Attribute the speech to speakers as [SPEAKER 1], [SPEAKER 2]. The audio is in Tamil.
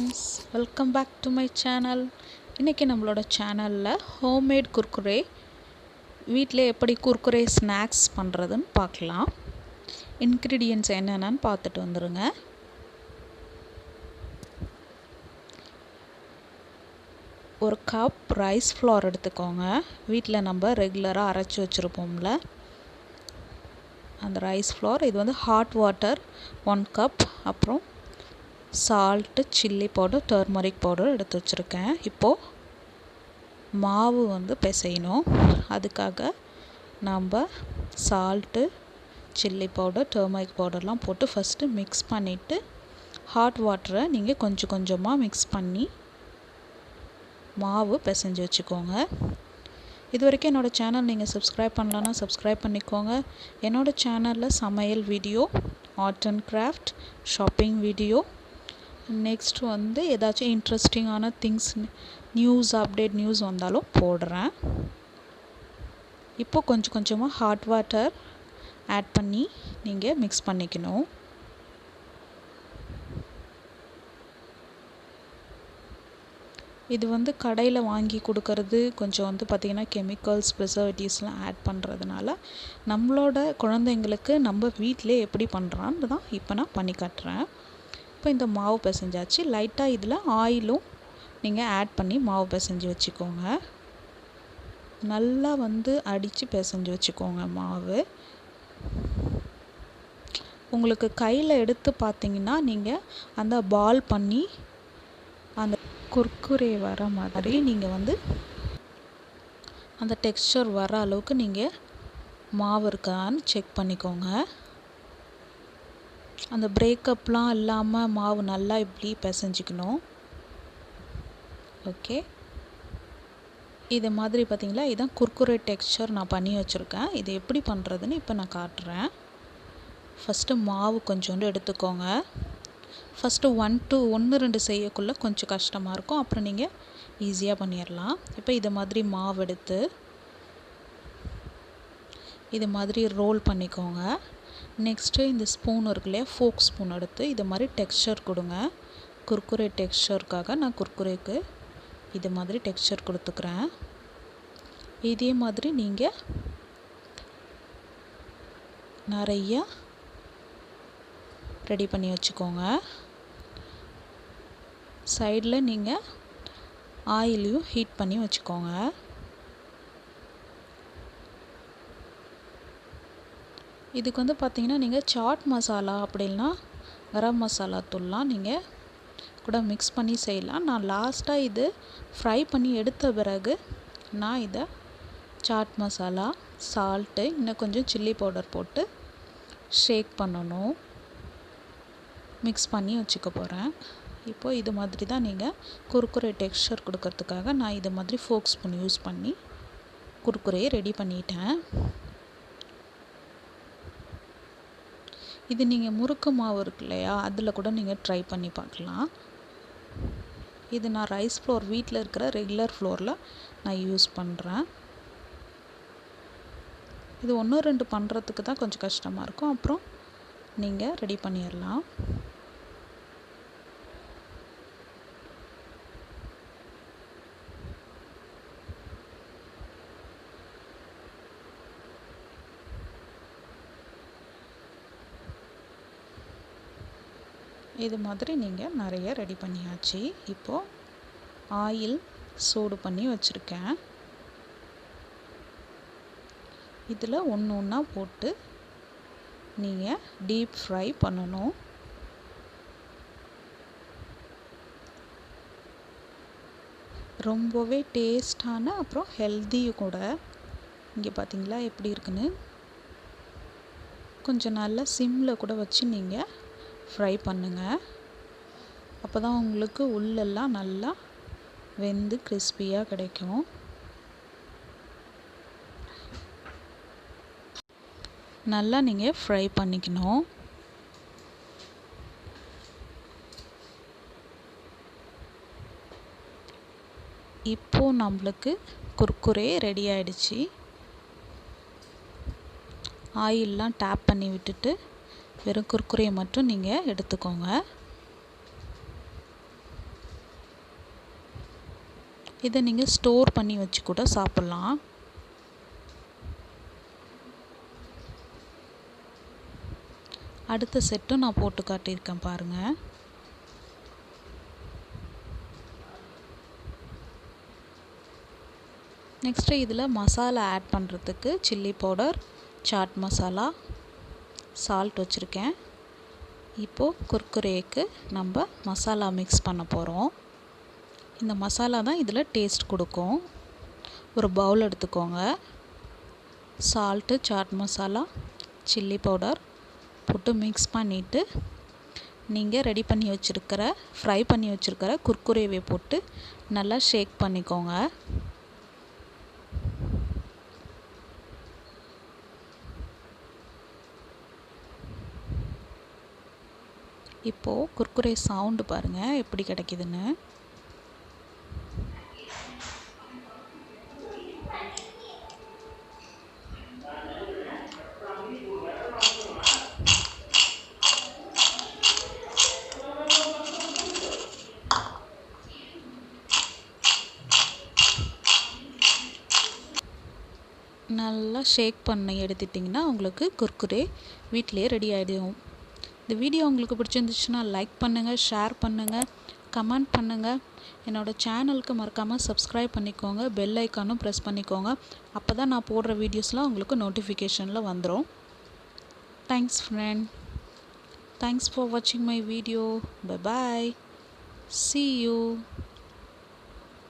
[SPEAKER 1] friends, welcome back to my channel. இன்னைக்கு நம்மளோட சேனல்ல ஹோம்மேட் குர்குரே வீட்ல எப்படி குர்குரே ஸ்நாக்ஸ் பண்றதுன்னு பார்க்கலாம். இன்கிரிடியன்ட்ஸ் என்னென்னன்னு பார்த்துட்டு வந்துருங்க. ஒரு கப் ரைஸ் ஃப்ளோர் எடுத்துக்கோங்க. வீட்ல நம்ம ரெகுலரா அரைச்சு வச்சிருப்போம்ல அந்த ரைஸ் ஃப்ளோர். இது வந்து ஹாட் வாட்டர் 1 கப், அப்புறம் salt, chilli powder, turmeric powder எடுத்து வச்சுருக்கேன். இப்போது மாவு வந்து பிசையணும். அதுக்காக நம்ம சால்ட்டு, சில்லி பவுடர், டர்மரிக் பவுடர்லாம் போட்டு ஃபஸ்ட்டு மிக்ஸ் பண்ணிவிட்டு ஹாட் வாட்டரை நீங்கள் கொஞ்சம் கொஞ்சமாக மிக்ஸ் பண்ணி மாவு பிசைஞ்சு வச்சுக்கோங்க. இது வரைக்கும் என்னோடய சேனல் நீங்கள் சப்ஸ்கிரைப் பண்ணலன்னா சப்ஸ்கிரைப் பண்ணிக்கோங்க. என்னோடய சேனலில் சமையல் video, art and craft, shopping video, next வந்து ஏதாச்சும் இன்ட்ரெஸ்டிங்கான திங்ஸ், நியூஸ், அப்டேட் நியூஸ் வந்தாலும் போடுறேன். இப்போ கொஞ்சம் கொஞ்சமாக ஹாட் வாட்டர் ஆட் பண்ணி நீங்கள் மிக்ஸ் பண்ணிக்கணும். இது வந்து கடையில் வாங்கி கொடுக்கறது கொஞ்சம் வந்து பார்த்திங்கன்னா கெமிக்கல்ஸ், ப்ரிசர்வேட்டிவ்ஸ்லாம் ஆட் பண்ணுறதுனால நம்மளோட குழந்தைங்களுக்கு நம்ம வீட்டிலே எப்படி பண்ணுறான்னு தான் இப்போ நான் பண்ணி காட்டுறேன். இப்போ இந்த மாவு பிசைஞ்சாச்சு. லைட்டாக இதில் ஆயிலும் நீங்கள் ஆட் பண்ணி மாவு பிசைஞ்சு வச்சுக்கோங்க. நல்லா வந்து அடித்து பிசைஞ்சு வச்சுக்கோங்க மாவு. உங்களுக்கு கையில் எடுத்து பார்த்தீங்கன்னா நீங்கள் அந்த பால் பண்ணி அந்த குர்குரே வர மாதிரி நீங்கள் வந்து அந்த டெக்ஸ்சர் வர அளவுக்கு நீங்கள் மாவு இருக்கான்னு செக் பண்ணிக்கோங்க. அந்த பிரேக்கப்லாம் இல்லாமல் மாவு நல்லா இப்படி பிசைஞ்சிக்கணும். ஓகே, இது மாதிரி பார்த்தீங்களா, இதுதான் குர்குரே டெக்ஸ்சர் நான் பண்ணி வச்சுருக்கேன். இது எப்படி பண்ணுறதுன்னு இப்போ நான் காட்டுறேன். ஃபஸ்ட்டு மாவு கொஞ்சோண்டு எடுத்துக்கோங்க. ஃபஸ்ட்டு 1-2 செய்யக்குள்ளே கொஞ்சம் கஷ்டமாக இருக்கும், அப்புறம் நீங்கள் ஈஸியாக பண்ணிடலாம். இப்போ இது மாதிரி மாவு எடுத்து இது மாதிரி ரோல் பண்ணிக்கோங்க. நெக்ஸ்ட்டு இந்த ஸ்பூன் இருக்கு இல்லையா, ஃபோக் ஸ்பூன் எடுத்து இது மாதிரி டெக்ஸ்சர் கொடுங்க. குர்குரே டெக்ஸ்சருக்காக நான் குர்குரேக்கு இது மாதிரி டெக்ஸ்சர் கொடுத்துக்கிறேன். இதே மாதிரி நீங்கள் நிறைய ரெடி பண்ணி வச்சுக்கோங்க. சைடில் நீங்கள் ஆயிலையும் ஹீட் பண்ணி வச்சுக்கோங்க. இதுக்கு வந்து பார்த்திங்கன்னா நீங்கள் சாட் மசாலா அப்படின்னா கரம் மசாலா தூள்லாம் நீங்கள் கூட மிக்ஸ் பண்ணி செய்யலாம். நான் லாஸ்ட்டாக இது ஃப்ரை பண்ணி எடுத்த பிறகு நான் இதை சாட் மசாலா, சால்ட்டு, இன்னும் கொஞ்சம் சில்லி பவுடர் போட்டு ஷேக் பண்ணணும், மிக்ஸ் பண்ணி வச்சுக்க போகிறேன். இப்போது இது மாதிரி தான் நீங்கள் குர்குரே டெக்ஸ்சர் கொடுக்கறதுக்காக நான் இது மாதிரி ஃபோக் ஸ்பூன் யூஸ் பண்ணி குர்குரேயை ரெடி பண்ணிட்டேன். இது நீங்கள் முறுக்கு மாவு இருக்கு இல்லையா, அதில் கூட நீங்கள் ட்ரை பண்ணி பார்க்கலாம். இது நான் ரைஸ் ஃப்ளோர் வீட்டில் இருக்கிற ரெகுலர் ஃப்ளோரில் நான் யூஸ் பண்ணுறேன். இது 1-2 பண்ணுறதுக்கு தான் கொஞ்சம் கஷ்டமாக இருக்கும், அப்புறம் நீங்கள் ரெடி பண்ணிடலாம். இது மாதிரி நீங்கள் நிறைய ரெடி பண்ணியாச்சு. இப்போது ஆயில் சூடு பண்ணி வச்சுருக்கேன். இதில் ஒன்று ஒன்றா போட்டு நீங்கள் டீப் ஃப்ரை பண்ணணும். ரொம்பவே டேஸ்டான அப்புறம் ஹெல்த்தியும் கூட. இங்கே பார்த்தீங்களா எப்படி இருக்குன்னு. கொஞ்சம் நல்லா சிம்மில் கூட வச்சு நீங்கள் ஃப்ரை பண்ணுங்கள். அப்போ தான் உங்களுக்கு உள்ளெல்லாம் நல்லா வெந்து கிறிஸ்பியாக கிடைக்கும். நல்லா நீங்கள் ஃப்ரை பண்ணிக்கணும். இப்போது நம்மளுக்கு குர்குரே ரெடி ஆயிடுச்சு. ஆயிலெலாம் டேப் பண்ணி விட்டுட்டு வெறும் குர்குரே மட்டும் நீங்கள் எடுத்துக்கோங்க. இதை நீங்கள் ஸ்டோர் பண்ணி வச்சு கூட சாப்பிட்லாம். அடுத்த செட்டும் நான் போட்டு காட்டியிருக்கேன் பாருங்கள். நெக்ஸ்ட்டு இதில் மசாலா ஆட் பண்ணுறதுக்கு chilli powder, chaat masala, salt வச்சுருக்கேன். இப்போது குர்குரேக்கு நம்ம மசாலா மிக்ஸ் பண்ண போகிறோம். இந்த மசாலா தான் இதில் டேஸ்ட் கொடுக்கும். ஒரு பவுல் எடுத்துக்கோங்க. Salt, chaat masala, chilli powder போட்டு மிக்ஸ் பண்ணிவிட்டு நீங்கள் ரெடி பண்ணி வச்சுருக்கிற ஃப்ரை பண்ணி வச்சுருக்கிற குர்குரேவை போட்டு நல்லா ஷேக் பண்ணிக்கோங்க. இப்போது குர்குரே சவுண்டு பாருங்கள் எப்படி கிடைக்குதுன்னு. நல்லா ஷேக் பண்ணி எடுத்துட்டிங்கன்னா உங்களுக்கு குர்குரே வீட்டிலே ரெடி ஆகிடும். இந்த வீடியோ உங்களுக்கு பிடிச்சிருந்துச்சுன்னா லைக் பண்ணுங்கள், ஷேர் பண்ணுங்கள், கமெண்ட் பண்ணுங்கள். என்னோடய சேனலுக்கு மறக்காமல் சப்ஸ்கிரைப் பண்ணிக்கோங்க. பெல் ஐக்கானும் ப்ரெஸ் பண்ணிக்கோங்க. அப்போ தான் நான் போடுற வீடியோஸ்லாம் உங்களுக்கு நோட்டிஃபிகேஷனில் வந்துடும். Thanks friend. தேங்க்ஸ் ஃபார் வாட்சிங் my video. Bye bye. See you.